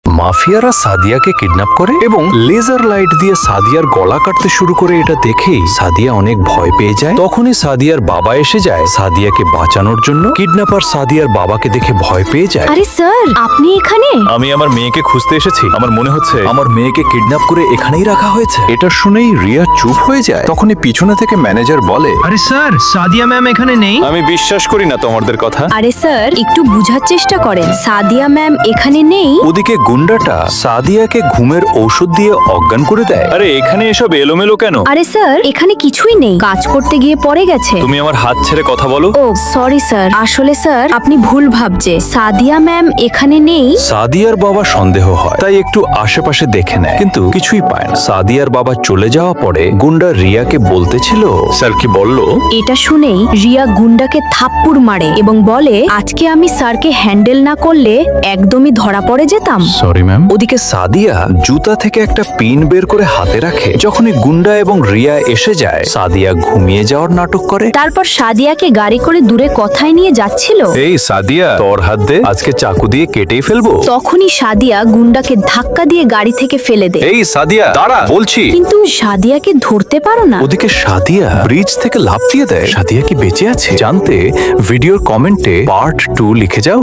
মাফিয়ারা সাদিয়াকে kidnap করে এবং laser light দিয়ে সাদিয়ার গলা কাটতে শুরু করে। এটা দেখেই সাদিয়া অনেক ভয় পেয়ে যায়। তখনই সাদিয়ার বাবা এসে যায় সাদিয়াকে বাঁচানোর জন্য। কিডন্যাপার সাদিয়ার বাবাকে দেখে ভয় পেয়ে যায়। আরে স্যার, আপনি এখানে? আমি আমার মেয়েকে খুঁজতে এসেছি। আমার মনে হচ্ছে আমার মেয়েকে কিডন্যাপ করে এখানেই রাখা হয়েছে। এটা শুনেই রিয়া চুপ হয়ে যায়। তখনই পিছনে থেকে ম্যানেজার বলে, আরে স্যার, সাদিয়া ম্যাম এখানে নেই। আমি বিশ্বাস করি না তোমাদের কথা। আরে স্যার, একটু বুঝার চেষ্টা করেন, সাদিয়া ম্যাম এখানে নেই। ওদিকে গুন্ডাটা সাদিয়াকে ঘুমের ঔষধ দিয়ে অজ্ঞান করে দেয়। আরে এখানে এসব এলোমেলো কেন? আরে স্যার, এখানে কিছুই নেই, কাজ করতে গিয়ে পড়ে গেছে। তুমি আমার হাত ছেড়ে কথা বলো। ও সরি স্যার, আসলে স্যার আপনি ভুল ভাবছে, সাদিয়া ম্যাম এখানে নেই। সাদিয়ার বাবা সন্দেহ হয়, তাই একটু আশেপাশে দেখে নেয়, কিন্তু কিছুই পায় না। সাদিয়ার বাবা চলে যাওয়া পরে গুন্ডা রিয়াকে বলতেছিল, স্যার কি বললো? এটা শুনেই রিয়া গুন্ডাকে থাপ্পড় মারে এবং বলে, আজকে আমি স্যারকে হ্যান্ডেল না করলে একদমই ধরা পড়ে যেতাম। Sorry ma'am. ওদিকে সাদিয়া জুতা থেকে একটা পিন বের করে হাতে রাখে। যখনই গুন্ডা এবং রিয়া এসে যায়, সাদিয়া ঘুমিয়ে যাওয়ার নাটক করে। তারপর সাদিয়াকে গাড়ি করে দূরে কথায় নিয়ে যাচ্ছিল। এই সাদিয়া, তোর হাত দে, আজকে চাকু দিয়ে কেটেই ফেলবো। তখনই সাদিয়া গুন্ডাকে ধাক্কা দিয়ে গাড়ি থেকে ফেলে দেয়। এই সাদিয়া, দাঁড়া বলছি। কিন্তু সাদিয়াকে ধরতে পারো না। ওদিকে সাদিয়া ব্রিজ থেকে লাফ দিয়ে দেয়। সাদিয়া কি বেঁচে আছে জানতে ভিডিওর কমেন্টে পার্ট 2 লিখে যাও।